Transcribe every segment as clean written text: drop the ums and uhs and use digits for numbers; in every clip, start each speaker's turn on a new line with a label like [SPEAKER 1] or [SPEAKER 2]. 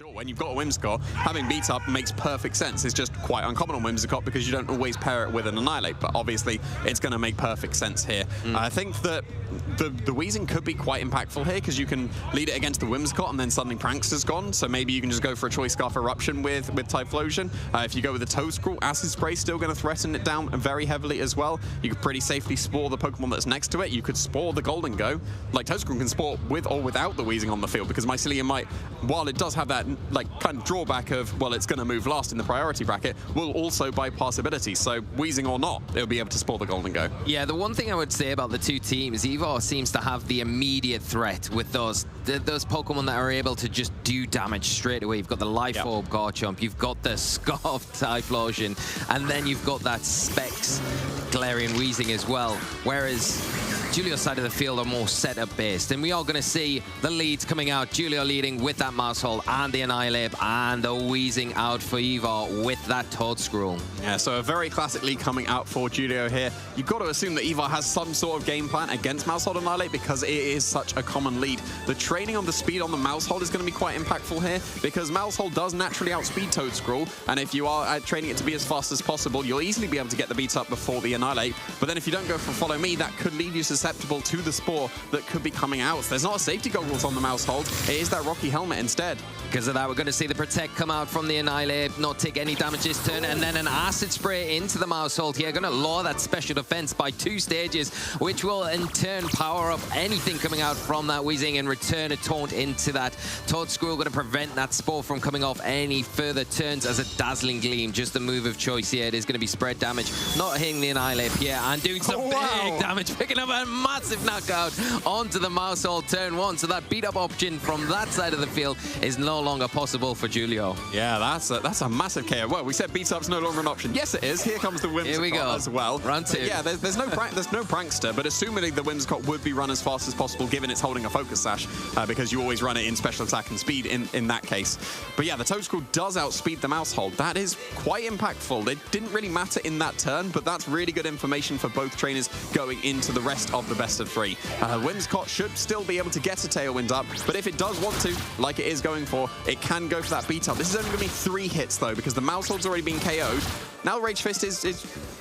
[SPEAKER 1] sure. When you've got a Whimsicott, having beat up makes perfect sense. It's just quite uncommon on Whimsicott because you don't always pair it with an Annihilate, but obviously it's going to make perfect sense here. I think that the Weezing could be quite impactful here because you can lead it against the Whimsicott and then suddenly Prankster's gone, so maybe you can just go for a Choice Scarf Eruption with Typhlosion. If you go with the Toedscruel, Acid Spray's still going to threaten it down very heavily as well. You could pretty safely Spore the Pokemon that's next to it. You could Spore the Golden Go. Like, Toedscruel can Spore with or without the Weezing on the field because Mycelium might, while it does have that like kind of drawback of, well, it's going to move last in the priority bracket, will also bypass ability. So Weezing or not, it'll be able to Spore the Golden Go.
[SPEAKER 2] Yeah, the one thing I would say about the two teams, Yvar seems to have the immediate threat with those Pokemon that are able to just do damage straight away. You've got the Life Orb Garchomp, you've got the Scarf Typhlosion, and then you've got that Specs Galarian Weezing as well. Whereas Giulio's side of the field are more setup based, and we are going to see the leads coming out. Giulio leading with that Maushold and the Annihilate, and the Weezing out for Yvar with that Toedscruel.
[SPEAKER 1] Yeah, so a very classic lead coming out for Giulio here. You've got to assume that Yvar has some sort of game plan against Maushold and Annihilate because it is such a common lead. The training on the speed on the Maushold is going to be quite impactful here because Maushold does naturally outspeed Toedscruel, and if you are training it to be as fast as possible, you'll easily be able to get the beat up before the Annihilate. But then if you don't go for Follow Me, that could leave you susceptible to the Spore that could be coming out. There's not a safety goggles on the Maushold. It is that Rocky Helmet instead.
[SPEAKER 2] Because of that, we're going to see the Protect come out from the Annihilate, not take any damage this turn, and then an Acid Spray into the Maushold here. Going to lower that special defense by 2 stages, which will in turn power up anything coming out from that Weezing and return a taunt into that Toedscruel. Going to prevent that Spore from coming off any further turns as a Dazzling Gleam. Just the move of choice here. It is going to be spread damage, not hitting the Annihilate here, and doing some big damage, picking up a massive knockout onto the Maushold turn 1. So that beat up option from that side of the field is no longer possible for Giulio.
[SPEAKER 1] Yeah, that's a massive KO. Well, we said beat up's no longer an option. Yes, it is. Here comes the Whimsicott
[SPEAKER 2] Here we go.
[SPEAKER 1] as well.
[SPEAKER 2] Round 2.
[SPEAKER 1] Yeah, there's no Prankster, but assuming the Whimsicott would be run as fast as possible, given it's holding a Focus Sash, because you always run it in special attack and speed in that case. But yeah, the Toedscruel does outspeed the Maushold. That is quite impactful. It didn't really matter in that turn, but that's really good information for both trainers going into the rest of the best of 3. Whimsicott should still be able to get a Tailwind up, but if it does want to, like it is going for, it can go for that beat up. This is only going to be 3 hits though, because the Maushold's already been KO'd. Now Rage Fist is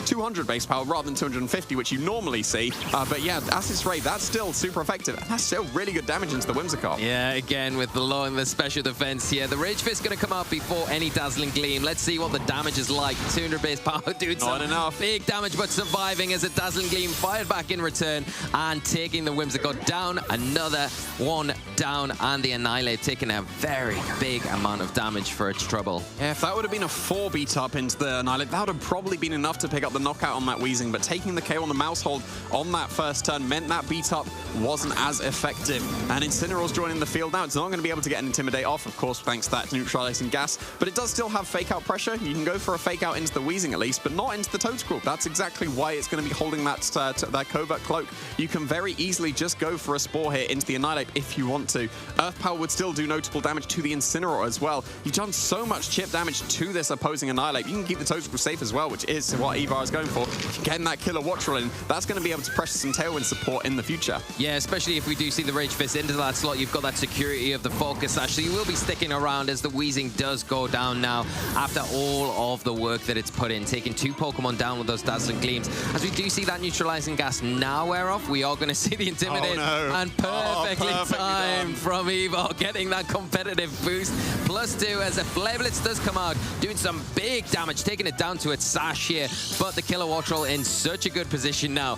[SPEAKER 1] 200 base power rather than 250, which you normally see. But yeah, Acid Spray, that's still super effective. And that's still really good damage into the Whimsicott.
[SPEAKER 2] Yeah, again, with the lowering the special defense here. The Rage Fist going to come out before any Dazzling Gleam. Let's see what the damage is like. 200 base power, doing some big damage, but surviving as a Dazzling Gleam fired back in return and taking the Whimsicott down. Another one down, and the Annihilate taking a very big amount of damage for its trouble.
[SPEAKER 1] Yeah, if that would have been a 4 beat up into the Annihilate, that would have probably been enough to pick up the knockout on that Weezing, but taking the KO on the Maushold on that first turn meant that beat up wasn't as effective. And Incineroar's joining the field now. It's not going to be able to get an Intimidate off, of course, thanks to that neutralizing gas, but it does still have Fake Out pressure. You can go for a Fake Out into the Weezing at least, but not into the Toedscruel. That's exactly why it's going to be holding that Covert Cloak. You can very easily just go for a Spore here into the Annihilate if you want to. Earth Power would still do notable damage to the Incineroar as well. You've done so much chip damage to this opposing Annihilate. You can keep the Toedscruel safe as well, which is what Yvar is going for. Getting that Killer Watch Roll in, that's going to be able to pressure some Tailwind support in the future.
[SPEAKER 2] Yeah, especially if we do see the Rage Fist into that slot, you've got that security of the Focus Sash, so you will be sticking around as the Weezing does go down now after all of the work that it's put in, taking 2 Pokemon down with those Dazzling Gleams. As we do see that neutralizing gas now wear off, we are going to see the Intimidate, and perfectly timed from Yvar, getting that competitive boost. +2 as a Flare Blitz does come out, doing some big damage, taking it down to its Sash here, but the Killer Watch Roll in such a good position now.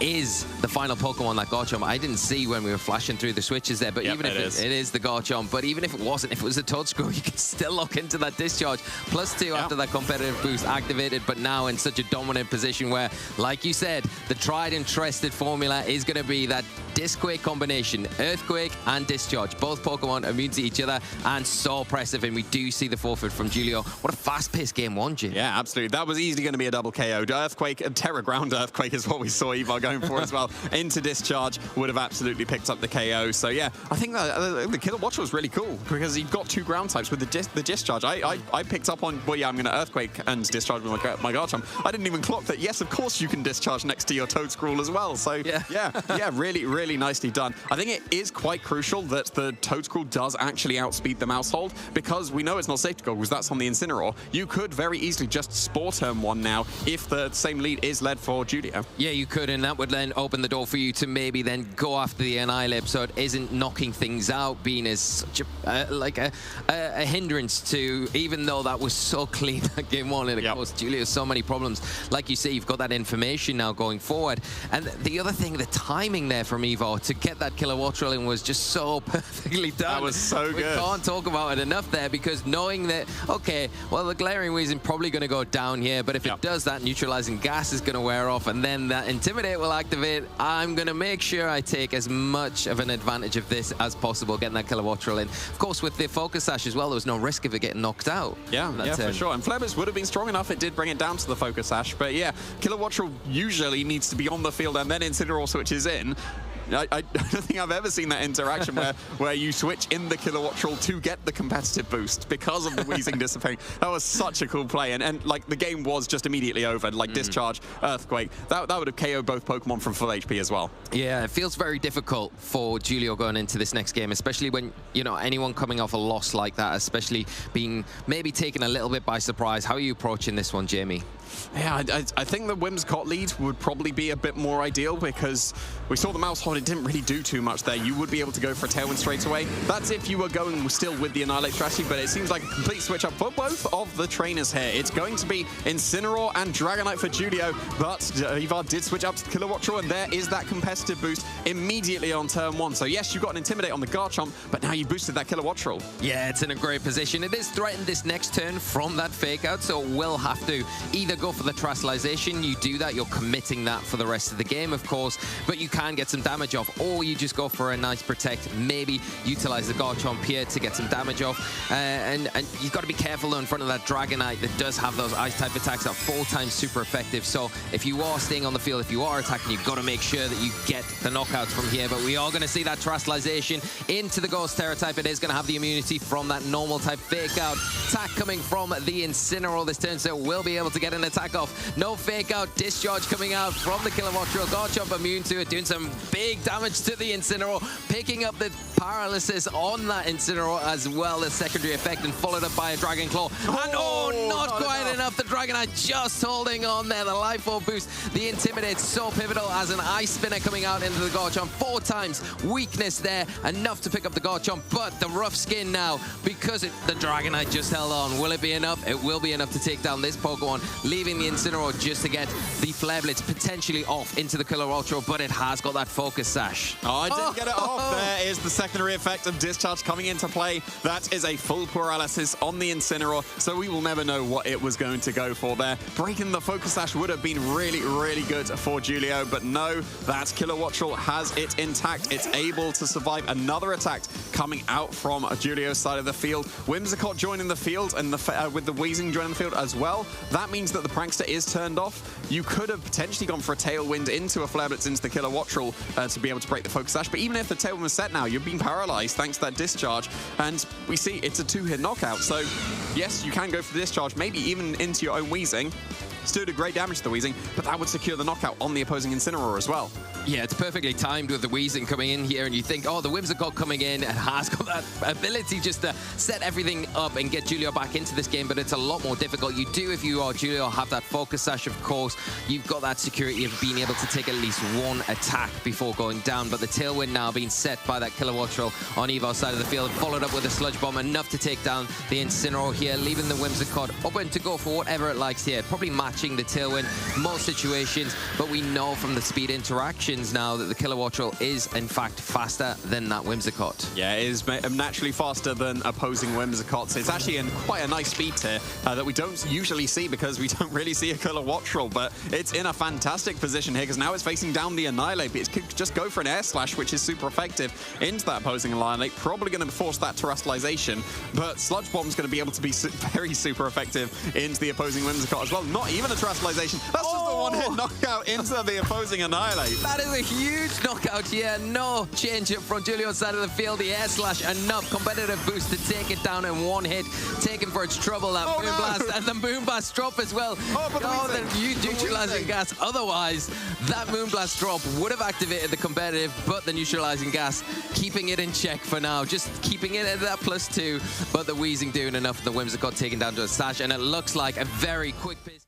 [SPEAKER 2] Is the final Pokemon that Garchomp. I didn't see when we were flashing through the switches there, but even if it is the Garchomp, but even if it wasn't, if it was a Toedscruel, you could still lock into that Discharge. +2 after that competitive boost activated, but now in such a dominant position where, like you said, the tried and trusted formula is going to be that Disc-Quake combination, Earthquake and Discharge. Both Pokemon immune to each other and so oppressive, and we do see the forfeit from Giulio. What a fast-paced game 1, Jim.
[SPEAKER 1] Yeah, absolutely. That was easily going to be a double KO. Earthquake, Terra Ground Earthquake is what we saw Yvar going going for as well. Into Discharge would have absolutely picked up the KO. So yeah, I think the Killer Watcher was really cool because you've got 2 ground types with the Discharge. I picked up on, well, yeah, I'm going to Earthquake and Discharge with my Garchomp. I didn't even clock that, yes, of course you can Discharge next to your Toad Scroll as well. So yeah, really, really nicely done. I think it is quite crucial that the Toad Scroll does actually outspeed the Mousehold, because we know it's not safe to go, because that's on the Incineroar. You could very easily just Spore turn 1 now if the same lead is led for Giulio.
[SPEAKER 2] Yeah, you could, and that would then open the door for you to maybe then go after the Annihilate, so it isn't knocking things out, being as such a hindrance to, even though that was so clean that game 1, and of course Giulio has so many problems. Like you say, you've got that information now going forward. And the other thing, the timing there from Yvar to get that Killer Wattrel in was just so perfectly done.
[SPEAKER 1] That was so good.
[SPEAKER 2] We can't talk about it enough there, because knowing that, okay, well, the Glaring Wheezing probably going to go down here, but if it does, that neutralizing gas is going to wear off, and then that Intimidate will activate. I'm going to make sure I take as much of an advantage of this as possible, getting that Killer Wattrel in. Of course, with the Focus Sash as well, there was no risk of it getting knocked out.
[SPEAKER 1] Yeah, for sure. And Flebus would have been strong enough. It did bring it down to the Focus Sash, but yeah, Killer Wattrel usually needs to be on the field and then Incineroar switches in. I don't think I've ever seen that interaction where you switch in the Killer Wattrel to get the competitive boost because of the Wheezing disappearing. That was such a cool play, and like the game was just immediately over. Like Discharge, Earthquake, that would have KO'd both Pokemon from full HP as well. Yeah,
[SPEAKER 2] it feels very difficult for Giulio going into this next game, especially when, you know, anyone coming off a loss like that, especially being maybe taken a little bit by surprise. How are you approaching this one, Jamie?
[SPEAKER 1] Yeah, I think the Whimsicott lead would probably be a bit more ideal, because we saw the Mousehold, it didn't really do too much there. You would be able to go for a Tailwind straight away. That's if you were going still with the Annihilate strategy, but it seems like a complete switch up for both of the trainers here. It's going to be Incineroar and Dragonite for Giulio, but Yvar did switch up to the Killer Wattrel, and there is that competitive boost immediately on turn 1. So yes, you've got an Intimidate on the Garchomp, but now you boosted that Killer Wattrel.
[SPEAKER 2] Yeah, it's in a great position. It is threatened this next turn from that Fake Out, so it will have to either go for the Terastallization. You do that, you're committing that for the rest of the game, of course, but you can get some damage off, or you just go for a nice Protect, maybe utilize the Garchomp here to get some damage off, and you've got to be careful though in front of that Dragonite that does have those Ice-type attacks that 4 times super effective. So if you are staying on the field, if you are attacking, you've got to make sure that you get the knockouts from here, but we are going to see that Terastallization into the Ghost Terror type. It is going to have the immunity from that normal type Fake Out. Attack coming from the Incineroar this turn, so it will be able to get an attack off. No Fake Out, Discharge coming out from the Killer Wattrel. Garchomp immune to it, doing some big damage to the Incineroar, picking up the paralysis on that Incineroar as well as secondary effect, and followed up by a Dragon Claw. And not quite enough. The Dragonite just holding on there. The Life Orb boost, the Intimidate, so pivotal as an Ice Spinner coming out into the Garchomp. 4 times weakness there, enough to pick up the Garchomp, but the Rough Skin now, because the Dragonite just held on. Will it be enough? It will be enough to take down this Pokemon, leaving the Incineroar just to get the Flare Blitz potentially off into the Killer Wattrel, but it has got that Focus Sash.
[SPEAKER 1] Oh, I didn't get it off. There is the secondary effect of Discharge coming into play. That is a full paralysis on the Incineroar, so we will never know what it was going to go for there. Breaking the Focus Sash would have been really, really good for Giulio, but no, that Killer Wattrel has it intact. It's able to survive another attack coming out from Giulio's side of the field. Whimsicott joining the field, and with the Wheezing joining the field as well. That means that the Prankster is turned off. You could have potentially gone for a Tailwind into a Flare Blitz into the Killer Wattrel to be able to break the Focus Sash, but even if the Tailwind was set now, you're being paralyzed thanks to that Discharge, and we see it's a 2-hit knockout. So yes, you can go for the Discharge, maybe even into your own Wheezing. Still did great damage to the Wheezing, but that would secure the knockout on the opposing Incineroar as well.
[SPEAKER 2] Yeah, it's perfectly timed with the Wheezing coming in here, and you think, oh, the Whimsicott coming in and has got that ability just to set everything up and get Giulio back into this game, but it's a lot more difficult. You do, if you are Giulio, have that Focus Sash, of course. You've got that security of being able to take at least 1 attack before going down, but the Tailwind now being set by that Killer Wattrel on Yvar's side of the field, followed up with a Sludge Bomb, enough to take down the Incineroar here, leaving the Whimsicott open to go for whatever it likes here, probably matching the Tailwind most situations, but we know from the speed interactions now that the Killer Wattrel is in fact faster than that Whimsicott.
[SPEAKER 1] Yeah, it is naturally faster than opposing Whimsicotts. It's actually in quite a nice speed tier that we don't usually see, because we don't really see a Killer Wattrel, but it's in a fantastic position here because now it's facing down the Annihilate. It could just go for an Air Slash, which is super effective into that opposing Annihilate, probably going to force that Terastallization, but Sludge Bomb's going to be able to be very super effective into the opposing Whimsicott as well. Not even a Terastallization, that's just the one-hit knockout into the opposing Annihilate.
[SPEAKER 2] That is a huge knockout here. No change up from Giulio's side of the field. The air slash, enough competitive boost to take it down in one hit. Taken for its trouble, that Moonblast, and the Moonblast drop as well. The neutralizing gas. Otherwise, that Moonblast drop would have activated the competitive, but the neutralizing gas keeping it in check for now. Just keeping it at that +2, but the Wheezing doing enough. The Whimsicott taken down to a sash, and it looks like a very quick pace.